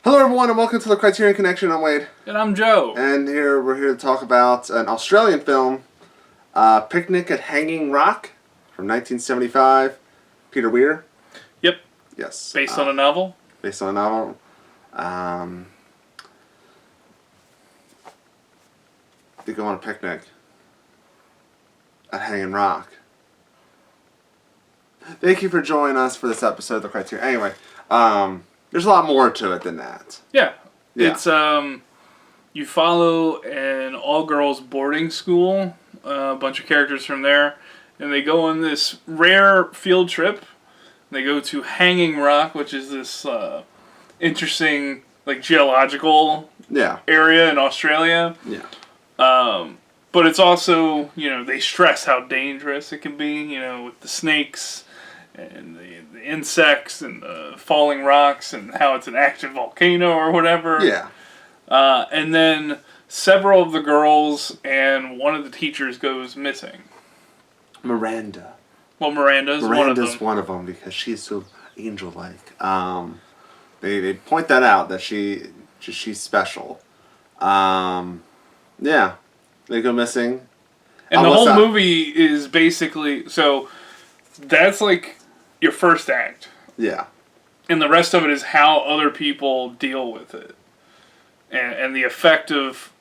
Hello everyone and welcome to the Criterion Connection. I'm Wade. And I'm Joe. And we're here to talk about an Australian film, Picnic at Hanging Rock from 1975. Peter Weir. Yep. Yes. Based on a novel? Based on a novel. They go on a picnic at Hanging Rock. Thank you for joining us for this episode of the Criterion. Anyway, there's a lot more to it than that. Yeah. Yeah. It's, you follow an all-girls boarding school, a bunch of characters from there, and they go on this rare field trip. They go to Hanging Rock, which is this interesting, geological area in Australia. Yeah. But it's also, they stress how dangerous it can be, with the snakes and the insects and the falling rocks and how it's an active volcano or whatever. Yeah. And then several of the girls and one of the teachers goes missing. Miranda. Well, Miranda's one of them because she's so angel-like. They point that out that she's special. Yeah, they go missing. And the whole movie is basically that's your first act. Yeah. And the rest of it is how other people deal with it. And the effect of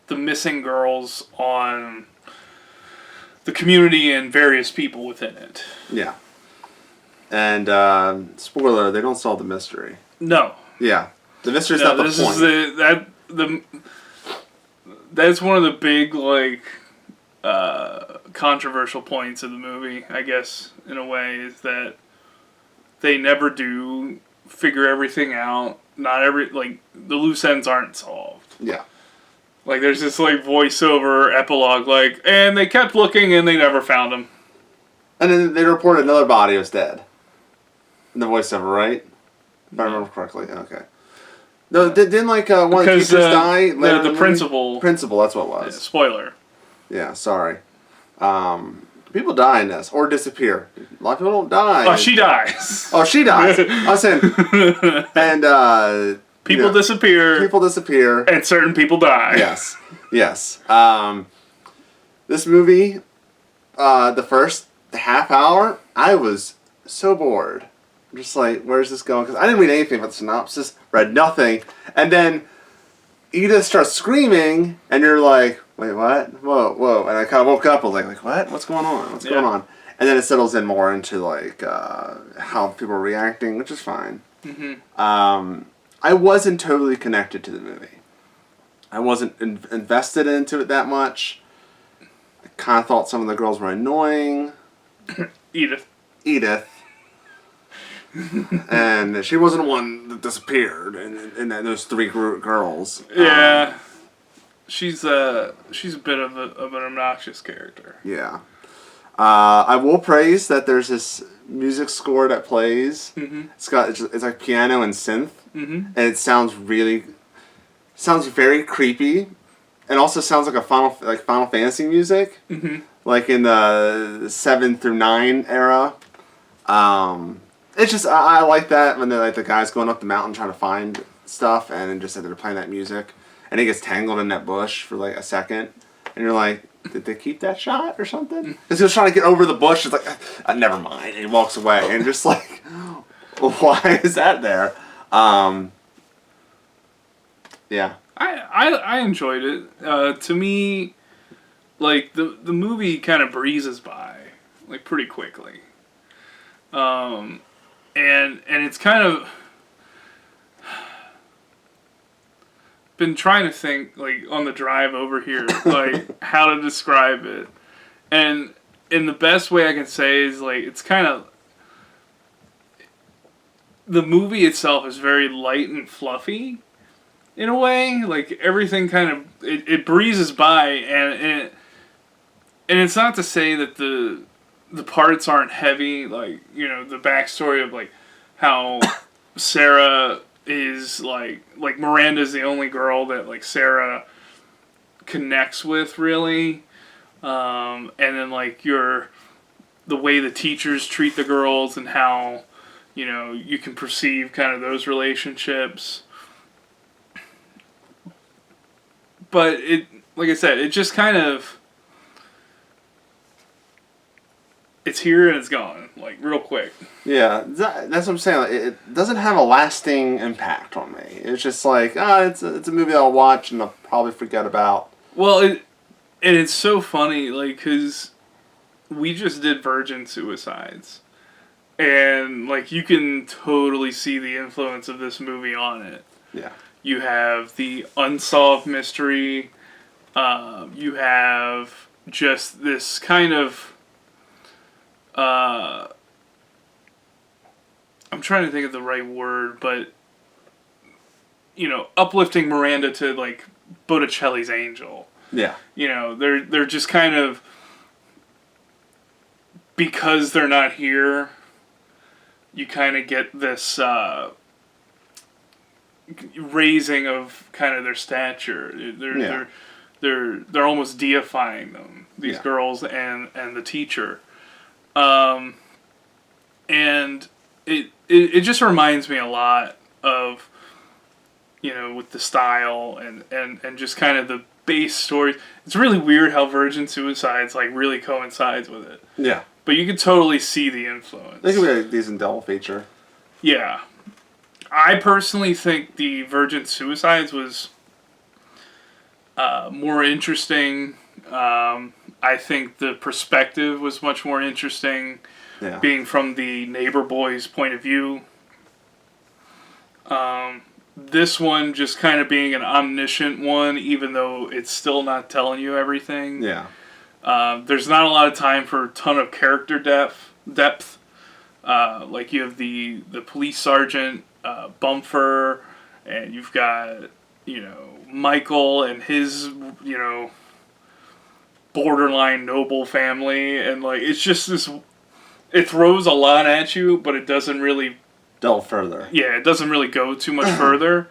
the missing girls on the community and various people within it. Yeah. And spoiler, they don't solve the mystery. No. Yeah. The mystery's not the point. That's one of the big controversial points of the movie, I guess, in a way, is that they never do figure everything out. Not the loose ends aren't solved. Yeah. There's this voiceover epilogue, and they kept looking and they never found him. And then they reported another body was dead. In the voiceover, right? If I remember correctly. Okay. No, didn't one of the teachers die? The principal. Principal, that's what it was. Yeah, spoiler. Yeah, sorry. People die in this, or disappear. A lot of people don't die. Oh, she dies. Oh, she dies. I was saying, and people disappear. People disappear, and certain people die. Yes, yes. This movie, the first half hour, I was so bored. I'm just like, where's this going? Because I didn't read anything about the synopsis, read nothing, and then Edith starts screaming, and you're like, wait, what? Whoa, whoa. And I kind of woke up, I was like, what? What's going on? What's going on? And then it settles in more into, how people are reacting, which is fine. Mm-hmm. I wasn't totally connected to the movie. I wasn't invested into it that much. I kind of thought some of the girls were annoying. Edith. And she wasn't one that disappeared in those three girls. Yeah. She's a bit of an obnoxious character. Yeah. I will praise that there's this music score that plays. Mm-hmm. It's like piano and synth, and it sounds very creepy, and also sounds like a Final Fantasy music, like in the 7 through 9 era. It's just I like that when they're the guys going up the mountain trying to find stuff, and just that they're playing that music. And he gets tangled in that bush for a second. And you're like, did they keep that shot or something? Because he was trying to get over the bush. It's like, never mind. And he walks away. And just why is that there? Yeah. I enjoyed it. To me, the movie kind of breezes by, pretty quickly. And it's kind of... been trying to think on the drive over here how to describe it, and the best way I can say is it's kind of, the movie itself is very light and fluffy in a way, everything kind of it breezes by, and it's not to say that the parts aren't heavy, the backstory of how Sarah is Miranda's the only girl that Sarah connects with, really, and then the way the teachers treat the girls and how you can perceive kind of those relationships. but it, like I said, it just kind of, it's here and it's gone, like real quick. Yeah, that's what I'm saying. Like, it doesn't have a lasting impact on me. It's just like, it's a movie I'll watch and I'll probably forget about. Well, and it's so funny, like, because we just did Virgin Suicides. And, like, you can totally see the influence of this movie on it. Yeah. You have the unsolved mystery. You have just this kind of... I'm trying to think of the right word, but... You know, uplifting Miranda to, like, Botticelli's Angel. Yeah. You know, they're just kind of... Because they're not here... You kind of get this raising of kind of their stature. They're almost deifying them, these girls and the teacher, and it just reminds me a lot of, you know, with the style and just kind of the base story. It's really weird how Virgin Suicides like really coincides with it. Yeah. But you could totally see the influence. It could be a decent double feature. Yeah. I personally think the Virgin Suicides was more interesting. I think the perspective was much more interesting, being from the neighbor boy's point of view. This one just kind of being an omniscient one, even though it's still not telling you everything. Yeah. There's not a lot of time for a ton of character depth. Like you have the police sergeant, Bumfer, and you've got, you know, Michael and his, you know, borderline noble family. And, like, it's just this, it throws a lot at you, but it doesn't really... delve further. Yeah, it doesn't really go too much further.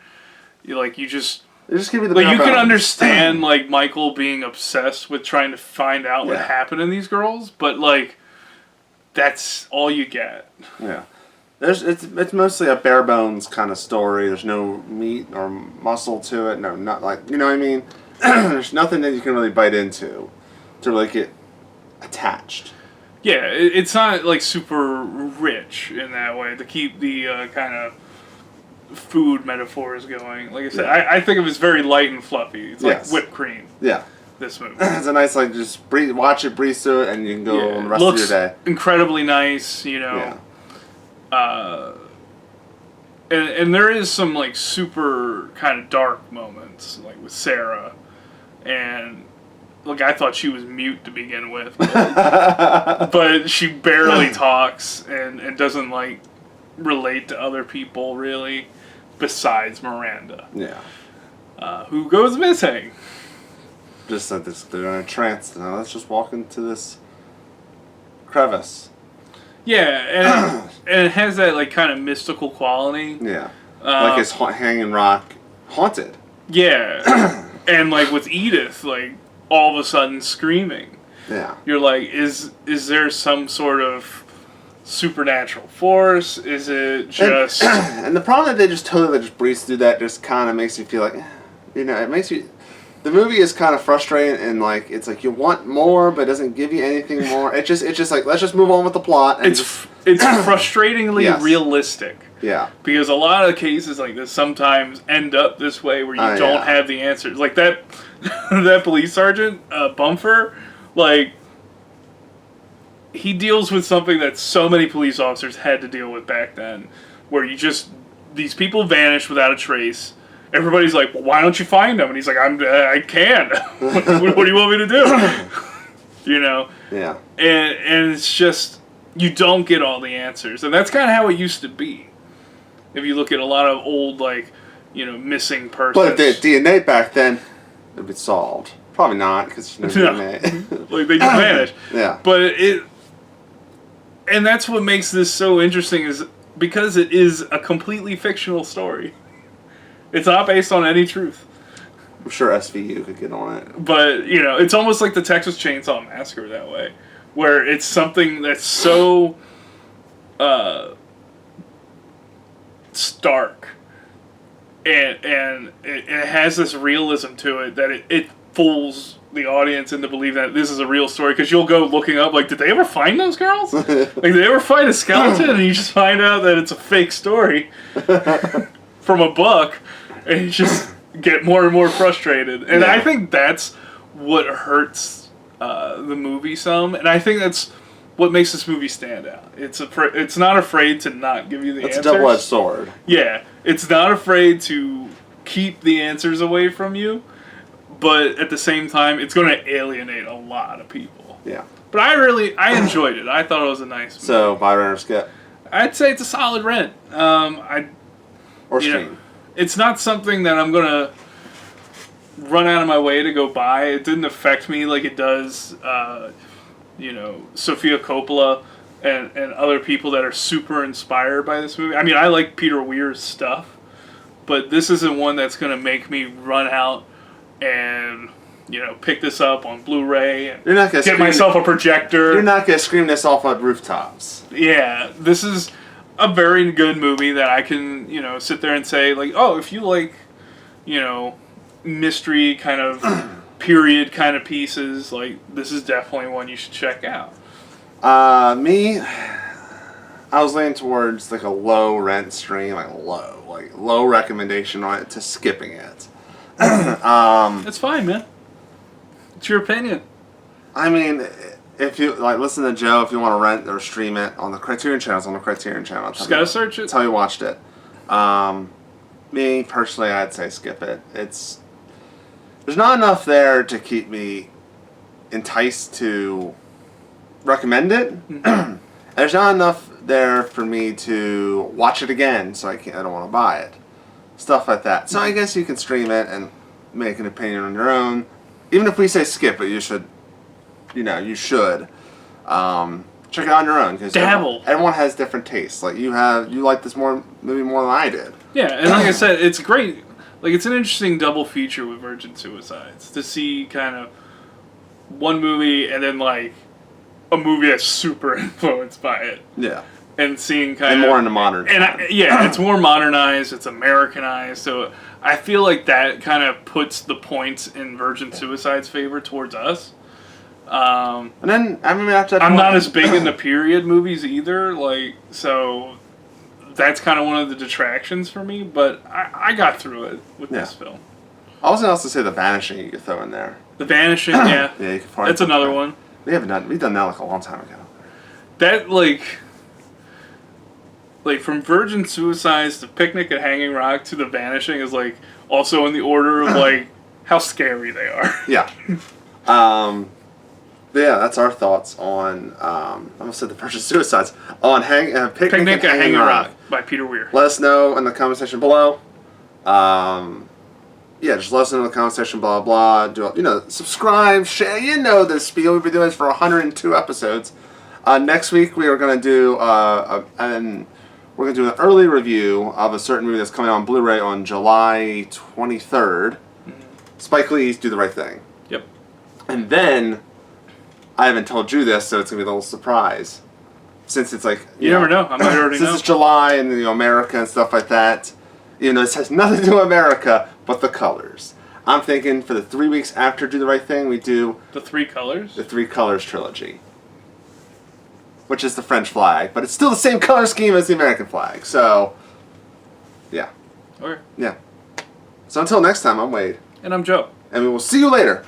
You just... They just give you the like, you can bones. understand, like, Michael being obsessed with trying to find out what happened in these girls, but, like, that's all you get. Yeah. It's mostly a bare bones kind of story. There's no meat or muscle to it. No, not like, you know what I mean? There's nothing that you can really bite into to really get attached. Yeah, it's not, like, super rich in that way to keep the kind of food metaphors going. Like I said, I think of it as very light and fluffy. It's like whipped cream. Yeah. This movie. It's a nice, like, just watch it, breeze through it, and you can go on the rest of your day. Incredibly nice, you know. And there is some, like, super kind of dark moments, like with Sarah. And, look, I thought she was mute to begin with. But she barely talks and doesn't, like, relate to other people, really, besides Miranda. Yeah. Who goes missing. Just like this, they're in a trance. Now let's just walk into this crevice. Yeah, and it has that, like, kind of mystical quality. Yeah. Like it's hanging rock haunted. Yeah. And, like, with Edith, like, all of a sudden screaming. Yeah. You're like, is there some sort of supernatural force? Is it just... And the problem that they just totally just breeze through that just kind of makes you feel like, you know, it makes you... The movie is kind of frustrating, and, like, it's like you want more, but it doesn't give you anything more. It's just like, let's just move on with the plot. And it's frustratingly realistic. Yeah. Because a lot of cases like this sometimes end up this way where you don't have the answers. Like that that police sergeant, Bumfer, like, he deals with something that so many police officers had to deal with back then, where these people vanish without a trace. Everybody's like, well, why don't you find them? And he's like, I can. What do you want me to do? You know? Yeah. And it's just, you don't get all the answers. And that's kind of how it used to be. If you look at a lot of old, like, you know, missing persons. But if they had DNA back then, it would be solved. Probably not, because there's no DNA. Like, they just vanish. Yeah. But and that's what makes this so interesting, is because it is a completely fictional story. It's not based on any truth. I'm sure SVU could get on it. But, you know, it's almost like the Texas Chainsaw Massacre that way, where it's something that's so stark and it has this realism to it that it fools the audience into believing that this is a real story, because you'll go looking up, like, did they ever find those girls? Like, did they ever find a skeleton? And you just find out that it's a fake story from a book, and you just get more and more frustrated. And I think that's what hurts the movie some, and I think that's what makes this movie stand out. It's not afraid to not give you the answers. It's a double-edged sword. Yeah, it's not afraid to keep the answers away from you, but at the same time, it's going to alienate a lot of people. Yeah. But I enjoyed it. I thought it was a nice movie. So, buy, rent, or skip? I'd say it's a solid rent. Or stream. It's not something that I'm going to run out of my way to go buy. It didn't affect me like it does, Sofia Coppola and other people that are super inspired by this movie. I mean, I like Peter Weir's stuff, but this isn't one that's going to make me run out and pick this up on Blu-ray and get myself a projector. You're not going to scream this off on rooftops. Yeah, this is a very good movie that I can, sit there and say, like, oh, if you like, mystery kind of period kind of pieces, like, this is definitely one you should check out. Me, I was leaning towards like a low rent stream, like low recommendation on it to skipping it. It's fine, man. It's your opinion. I mean, if you listen to Joe, if you want to rent or stream it on the Criterion channel, it's on the Criterion channel. Just gotta search it. That's how you watched it. Me personally, I'd say skip it. There's not enough there to keep me enticed to recommend it. Mm-hmm. There's not enough there for me to watch it again, so I don't want to buy it. Stuff like that. So I guess you can stream it and make an opinion on your own. Even if we say skip it, you should. You should check it out on your own, because dabble. Everyone has different tastes. Like you like this movie more than I did. Yeah, and like I said, it's great. Like, it's an interesting double feature with Virgin Suicides to see kind of one movie and then like a movie that's super influenced by it. Yeah. And seeing more in the modern time. It's more modernized, it's Americanized, so I feel like that kind of puts the points in Virgin Suicide's favor towards us. And then I'm not as big into period movies either, so that's kind of one of the detractions for me, but I got through it with this film. I was going to also say The Vanishing you could throw in there. The Vanishing, yeah. Yeah, you could probably. That's another one. We've done that like a long time ago. That like from Virgin Suicides to Picnic at Hanging Rock to The Vanishing is like also in the order of like how scary they are. Yeah. But yeah, that's our thoughts on I almost said the Virgin Suicides on Picnic at Hanging Rock by Peter Weir. Let us know in the comment section below. Just let us know in the comment section, blah blah. Subscribe, share. The spiel. We've been doing this for 102 episodes. Next week we are going to do an early review of a certain movie that's coming out on Blu-ray on July 23rd. Mm-hmm. Spike Lee's Do the Right Thing. Yep. And then I haven't told you this, so it's gonna be a little surprise. Since it's like you never know, I might already know. Since it's July and America and stuff like that, this has nothing to do with America but the colors. I'm thinking for the 3 weeks after Do the Right Thing, we do the Three Colors. The Three Colors trilogy, which is the French flag, but it's still the same color scheme as the American flag. So, yeah. Okay. Yeah. So until next time, I'm Wade. And I'm Joe. And we will see you later.